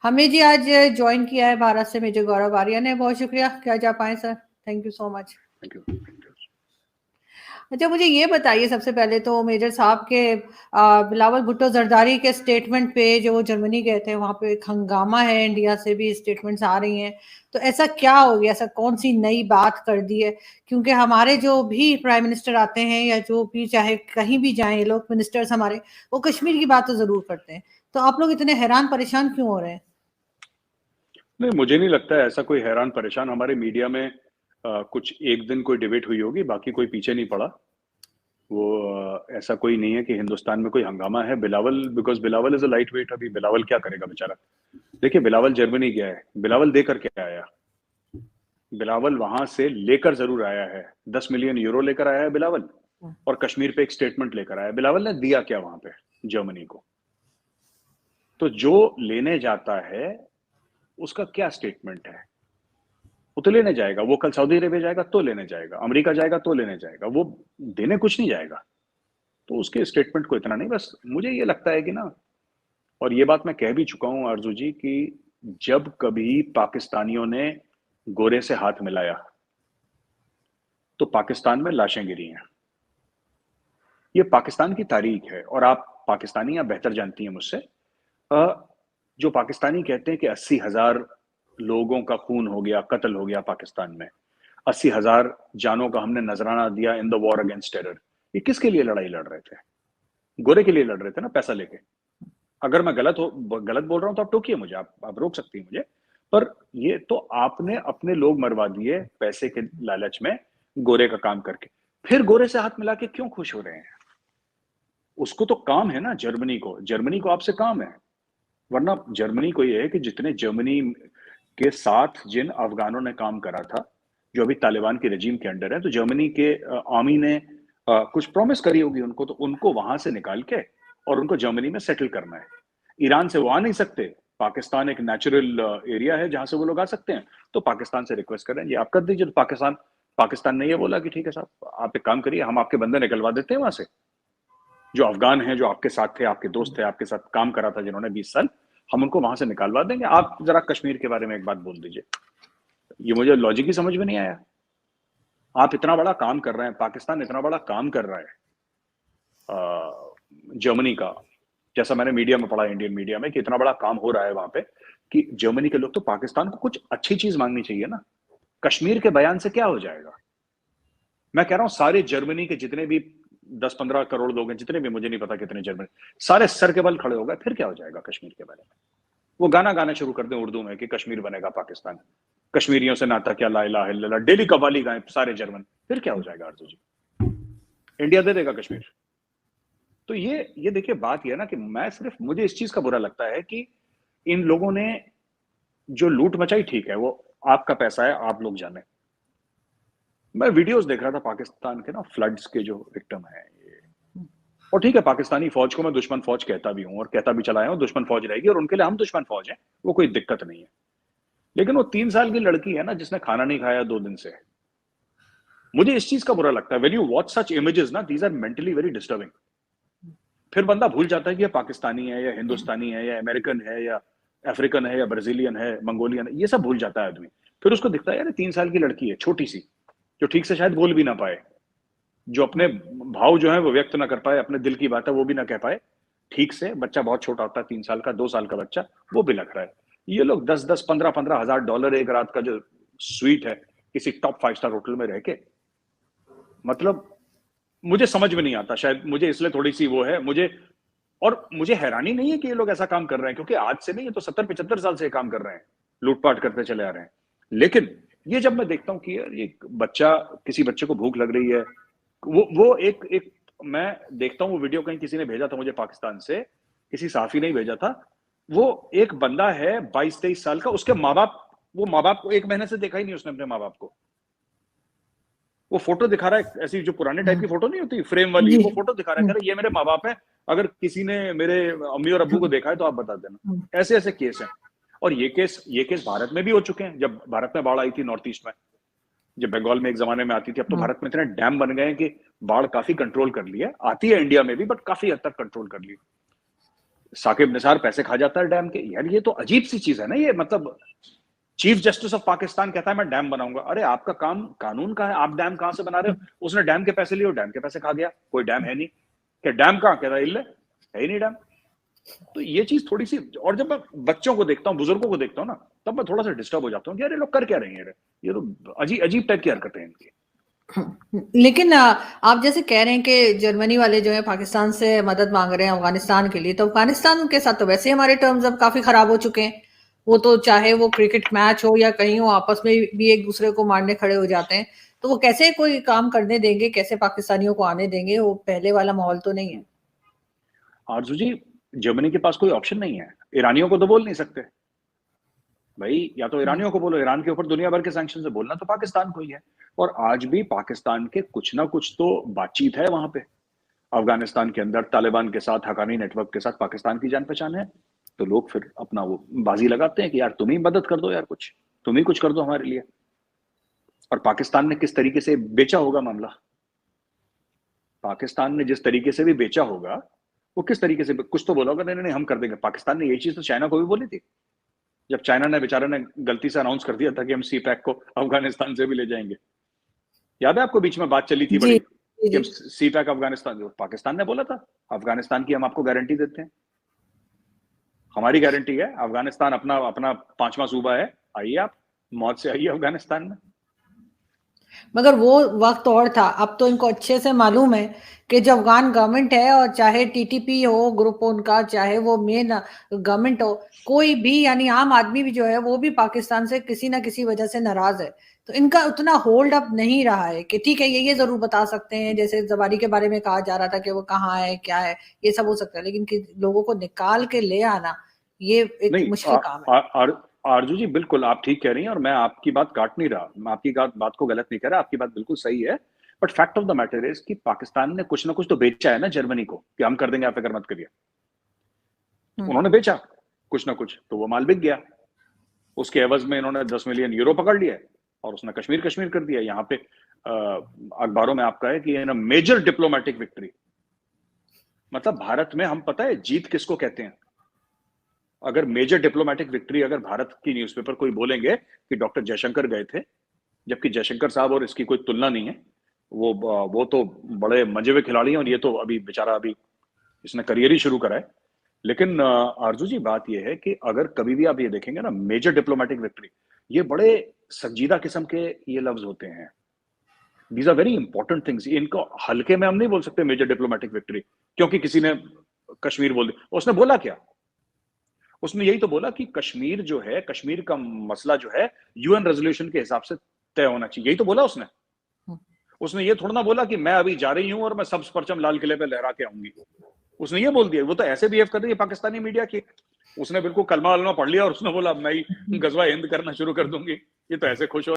हमें जी आज ज्वाइन किया है भारत से मेजर गौरव आर्या ने, बहुत शुक्रिया। क्या जा पाए sir? Thank you so much. Thank you. अच्छा, मुझे ये बताइए सबसे पहले तो मेजर साहब के बिलावल भुट्टो जरदारी के स्टेटमेंट पे, जो वो जर्मनी गए थे, वहां पे एक हंगामा है, इंडिया से भी स्टेटमेंट्स आ रही हैं। तो ऐसा क्या हो गया, ऐसा कौन सी नई बात कर दी है? क्योंकि हमारे जो भी प्राइम मिनिस्टर आते हैं या जो भी चाहे कहीं भी जाएं ये लोग मिनिस्टर्स हमारे, वो कश्मीर की बात तो जरूर करते हैं। तो आप लोग इतने हैरान परेशान क्यों हो रहे हैं? नहीं, मुझे नहीं लगता है ऐसा कोई हैरान परेशान। हमारे मीडिया में कुछ एक दिन कोई डिबेट हुई होगी, बाकी कोई पीछे नहीं पड़ा। वो ऐसा कोई नहीं है कि हिंदुस्तान में कोई हंगामा है। Bilawal, because Bilawal is a light weight. अभी बिलावल क्या करेगा बेचारा? देखिए, बिलावल जर्मनी गया है, बिलावल देकर के आया। बिलावल वहां से लेकर जरूर आया है, 10 मिलियन यूरो लेकर आया है बिलावल, और कश्मीर पे एक स्टेटमेंट लेकर आया। बिलावल ने दिया क्या वहां पे जर्मनी को? तो जो लेने जाता है उसका क्या स्टेटमेंट है? वो तो लेने जाएगा। वो कल सऊदी अरेबिया जाएगा तो लेने जाएगा, अमेरिका जाएगा तो लेने जाएगा, वो देने कुछ नहीं जाएगा। तो उसके स्टेटमेंट को इतना नहीं, बस मुझे ये लगता है कि ना, और ये बात मैं कह भी चुका हूं आरजू जी, कि जब कभी पाकिस्तानियों ने गोरे से हाथ मिलाया तो पाकिस्तान में लाशें गिरी हैं। ये पाकिस्तान की तारीख है, और आप पाकिस्तानी आप बेहतर जानती हैं मुझसे। जो पाकिस्तानी कहते हैं कि 80,000 लोगों का खून हो गया, कत्ल हो गया पाकिस्तान में, 80,000 जानों का हमने नजराना दिया in the war against terror, ये किसके लिए लड़ाई लड़ रहे थे? गोरे के लिए लड़ रहे थे ना, पैसा लेके। अगर मैं गलत बोल रहा हूं तो आप टोकिए मुझे, आप रोक सकती हैं मुझे। पर ये तो आपने अपने लोग मरवा दिए पैसे के लालच में, गोरे का काम करके। फिर गोरे से हाथ मिला के क्यों खुश हो रहे हैं? उसको तो काम है ना, जर्मनी को आपसे काम है। वरना जर्मनी को ये है कि जितने जर्मनी के साथ जिन अफगानों ने काम करा था, जो अभी तालिबान के रजीम के अंडर है, तो जर्मनी के आर्मी ने कुछ प्रॉमिस करी होगी उनको, तो उनको वहां से निकाल के और उनको जर्मनी में सेटल करना है। ईरान से वो आ नहीं सकते, पाकिस्तान एक नेचुरल एरिया है जहां से वो लोग आ सकते हैं, तो पाकिस्तान से रिक्वेस्ट कर रहे हैं, ये आप कर दीजिए। तो पाकिस्तान ने ये बोला कि ठीक है साहब, आप एक काम करिए, हम आपके बंदे निकलवा देते हैं वहां से, जो अफगान हैं, जो आपके साथ थे, आपके दोस्त थे, आपके साथ काम करा था जिन्होंने 20 साल, हम उनको वहां से निकालवा देंगे। आप जरा कश्मीर के बारे में एक बात बोल दीजिए। ये मुझे लॉजिक ही समझ में नहीं आया। आप इतना बड़ा काम कर रहे हैं, पाकिस्तान इतना बड़ा काम कर रहा है जर्मनी का, जैसा मैंने मीडिया में पढ़ा, इंडियन मीडिया में, कि इतना बड़ा काम हो रहा है वहां पे, कि जर्मनी के लोग तो पाकिस्तान को कुछ अच्छी चीज मांगनी चाहिए ना। कश्मीर के बयान से क्या हो जाएगा? मैं कह रहा हूं सारे जर्मनी के जितने भी 10-15 करोड़ लोग हैं, जितने भी, मुझे नहीं पता कितने जर्मनी, सारे सर के बल खड़े हो गए। फिर क्या हो जाएगा कश्मीर के बारे में? वो गाना गाना शुरू कर दें उर्दू में कि कश्मीर बनेगा पाकिस्तान, कश्मीरियों से नाता क्या, ला इलाहा इल्लल्लाह, डेली कव्वाली गाएं सारे जर्मन। फिर क्या हो जाएगा आरजू जी? इंडिया दे देगा कश्मीर। तो ये देखिए, बात ये है ना कि मुझे इस चीज का बुरा लगता है कि इन लोगों ने जो लूट मचाई, ठीक है, वो आपका पैसा है, आप लोग जाने। मैं वीडियोस देख रहा था पाकिस्तान के ना, फ्लड्स के जो विक्टिम है ये, और ठीक है, पाकिस्तानी फौज को मैं दुश्मन फौज कहता भी हूं और कहता भी चला हूं, दुश्मन फौज रहेगी और उनके लिए हम दुश्मन फौज हैं, वो कोई दिक्कत नहीं है। लेकिन वो 3 साल की लड़की है ना, जिसने खाना नहीं खाया 2 दिन से, मुझे इस चीज का बुरा लगता है। When you watch such images ना, these are mentally very disturbing. फिर बंदा भूल जाता है कि ये पाकिस्तानी है या हिंदुस्तानी है या अमेरिकन है या अफ्रीकन है या ब्राजीलियन है, मंगोलियन है, ये सब भूल जाता है आदमी। फिर उसको दिखता है यार 3 साल की लड़की है, छोटी सी, जो ठीक से शायद बोल भी ना पाए, जो अपने भाव जो है वो व्यक्त ना कर पाए, अपने दिल की बात है वो भी ना कह पाए ठीक से। बच्चा बहुत छोटा होता है, 3 साल का, 2 साल का बच्चा, वो भी लग रहा है। ये लोग 10-10, 15-15 हजार डॉलर एक रात का जो स्वीट है किसी टॉप 5 स्टार होटल में रह के, मतलब मुझे समझ में नहीं आता। शायद मुझे इसलिए थोड़ी सी वो है मुझे, और मुझे हैरानी नहीं है कि ये लोग ऐसा काम कर रहे हैं, क्योंकि आज से नहीं, ये तो 70-75 साल से ये काम कर रहे हैं, लूटपाट करते चले आ रहे हैं। लेकिन ये जब मैं देखता हूँ कि यार ये बच्चा, किसी बच्चे को भूख लग रही है, वो एक मैं देखता हूँ वो वीडियो, कहीं किसी ने भेजा था मुझे पाकिस्तान से, किसी साफी ने ही भेजा था। वो एक बंदा है 22-23 साल का, उसके माँ बाप, वो माँ बाप को 1 महीने से देखा ही नहीं उसने, अपने माँ बाप को। वो फोटो दिखा रहा है, ऐसी जो पुराने टाइप की फोटो नहीं होती फ्रेम वाली, वो फोटो दिखा रहा है, कह रहा है ये मेरे माँ बाप है, अगर किसी ने मेरे अम्मी और अब्बू को देखा है तो आप बता देना। ऐसे ऐसे केस हैं। और ये केस भारत में भी हो चुके हैं। जब भारत में बाढ़ आई थी नॉर्थ ईस्ट में, जब बंगाल में एक जमाने में आती थी, अब तो भारत में इतने डैम बन गए हैं कि बाढ़ काफी कंट्रोल कर ली है। आती है इंडिया में भी, बट काफी हद तक कंट्रोल कर ली। साकिब निसार पैसे खा जाता है डैम के। यार ये तो अजीब सी चीज है ना ये, मतलब चीफ जस्टिस ऑफ पाकिस्तान कहता है मैं डैम बनाऊंगा। अरे आपका काम कानून का है, आप डैम कहां से बना रहे हो? उसने डैम के पैसे लिए और डैम के पैसे खा गया, कोई डैम है नहीं। क्या डैम कहां? कहता है ही नहीं डैम। तो ये चीज थोड़ी सी, और जब मैं बच्चों को देखता हूँ, बुजुर्गों को देखता हूँ ना, तब मैं थोड़ा सा डिस्टर्ब हो जाता हूँ कि यार ये लोग कर क्या रहे हैं, ये तो अजीब अजीब टाइप की हरकतें हैं इनकी। लेकिन आप जैसे कह रहे हैं कि जर्मनी वाले जो है पाकिस्तान से मदद मांग रहे हैं अफगानिस्तान के लिए, तो अफगानिस्तान के साथ तो वैसे ही हमारे टर्म्स अब काफी खराब हो चुके हैं। वो तो चाहे वो क्रिकेट मैच हो या कहीं हो, आपस में भी एक दूसरे को मारने खड़े हो जाते हैं। तो वो कैसे कोई काम करने देंगे, कैसे पाकिस्तानियों को आने देंगे? वो पहले वाला माहौल तो नहीं है। आरजू जी, जर्मनी के पास कोई ऑप्शन नहीं है। ईरानियों को तो बोल नहीं सकते भाई, या तो ईरानियों को बोलो, ईरान के ऊपर दुनिया भर के सैंक्शन से, बोलना तो पाकिस्तान को ही है। और आज भी पाकिस्तान के कुछ ना कुछ तो बातचीत है वहां पे, अफगानिस्तान के अंदर तालिबान के साथ, हकानी नेटवर्क के साथ पाकिस्तान की जान पहचान है। तो लोग फिर अपना वो बाजी लगाते हैं कि यार तुम ही मदद कर दो, यार कुछ तुम ही कुछ कर दो हमारे लिए। और पाकिस्तान ने किस तरीके से बेचा होगा मामला, पाकिस्तान ने जिस तरीके से भी बेचा होगा, वो किस तरीके से कुछ तो बोला होगा, नहीं नहीं हम कर देंगे। पाकिस्तान ने ये चीज तो चाइना को भी बोली थी, जब चाइना ने बेचारे ने गलती से अनाउंस कर दिया था कि हम सी पैक को अफगानिस्तान से भी ले जाएंगे। याद है आपको, बीच में बात चली थी जी बड़ी जी कि हम जी। सी पैक अफगानिस्तान, पाकिस्तान ने बोला था अफगानिस्तान की हम आपको गारंटी देते हैं, हमारी गारंटी है, अफगानिस्तान अपना अपना 5वां सूबा है, आइए आप मौत से आइए अफगानिस्तान में। मगर वो वक्त और था, अब तो इनको अच्छे से मालूम है कि जो अफगान गवर्नमेंट है, और चाहे टीटीपी हो ग्रुप उनका, चाहे वो मेन गवर्नमेंट हो, कोई भी यानी आम आदमी भी जो है वो भी पाकिस्तान से किसी ना किसी वजह से नाराज है। तो इनका उतना होल्ड अप नहीं रहा है कि ठीक है ये जरूर बता सकते हैं, जैसे जवारी के बारे में कहा जा रहा था कि वो कहाँ है क्या है, ये सब हो सकता है, लेकिन लोगों को निकाल के ले आना ये एक नहीं मुश्किल काम है। आरजू जी बिल्कुल आप ठीक कह रही हैं, और मैं आपकी बात काट नहीं रहा, मैं आपकी बात को गलत नहीं कह रहा, आपकी बात बिल्कुल सही है। But fact of the matter is कि पाकिस्तान ने कुछ ना कुछ तो बेचा है ना जर्मनी को, कि हम कर देंगे, आप फिक्र मत करिए। उन्होंने बेचा कुछ ना कुछ, तो वो माल बिक गया। उसके एवज में इन्होंने 10 मिलियन यूरो पकड़ लिया और उसने कश्मीर कश्मीर कर दिया। यहाँ पे अखबारों में आपका है कि मेजर डिप्लोमेटिक विक्ट्री, मतलब भारत में हम, पता है जीत किसको कहते हैं? अगर मेजर डिप्लोमेटिक विक्ट्री अगर भारत की न्यूज़पेपर कोई बोलेंगे कि डॉक्टर जयशंकर गए थे, जबकि जयशंकर साहब और इसकी कोई तुलना नहीं है, वो तो बड़े मजे हुए खिलाड़ी हैं, और ये तो अभी बेचारा अभी इसने करियर ही शुरू करा है। लेकिन आरजू जी बात ये है कि अगर कभी भी आप ये देखेंगे ना, मेजर डिप्लोमेटिक विक्ट्री, ये बड़े संजीदा किस्म के ये लफ्ज होते हैं। These are very important things, इनको हल्के में हम नहीं बोल सकते मेजर डिप्लोमेटिक विक्ट्री, क्योंकि किसी ने कश्मीर बोल दिया। उसने बोला क्या? उसने यही तो बोला कि कश्मीर जो है, कश्मीर का मसला जो है यूएन रेजोल्यूशन के हिसाब से तय होना चाहिए, यही तो बोला उसने। उसने ये थोड़ा ना बोला कि मैं अभी जा रही हूं और मैं सब्ज परचम लाल किले पे लहरा के आऊंगी। उसने ये बोल दिया, वो तो ऐसे बिहेव कर रही है पाकिस्तानी मीडिया की, उसने बिल्कुल कलमा वलमा पढ़ लिया और उसने बोला मैं ही गजवा हिंद करना शुरू कर दूंगी। ये तो ऐसे खुश हो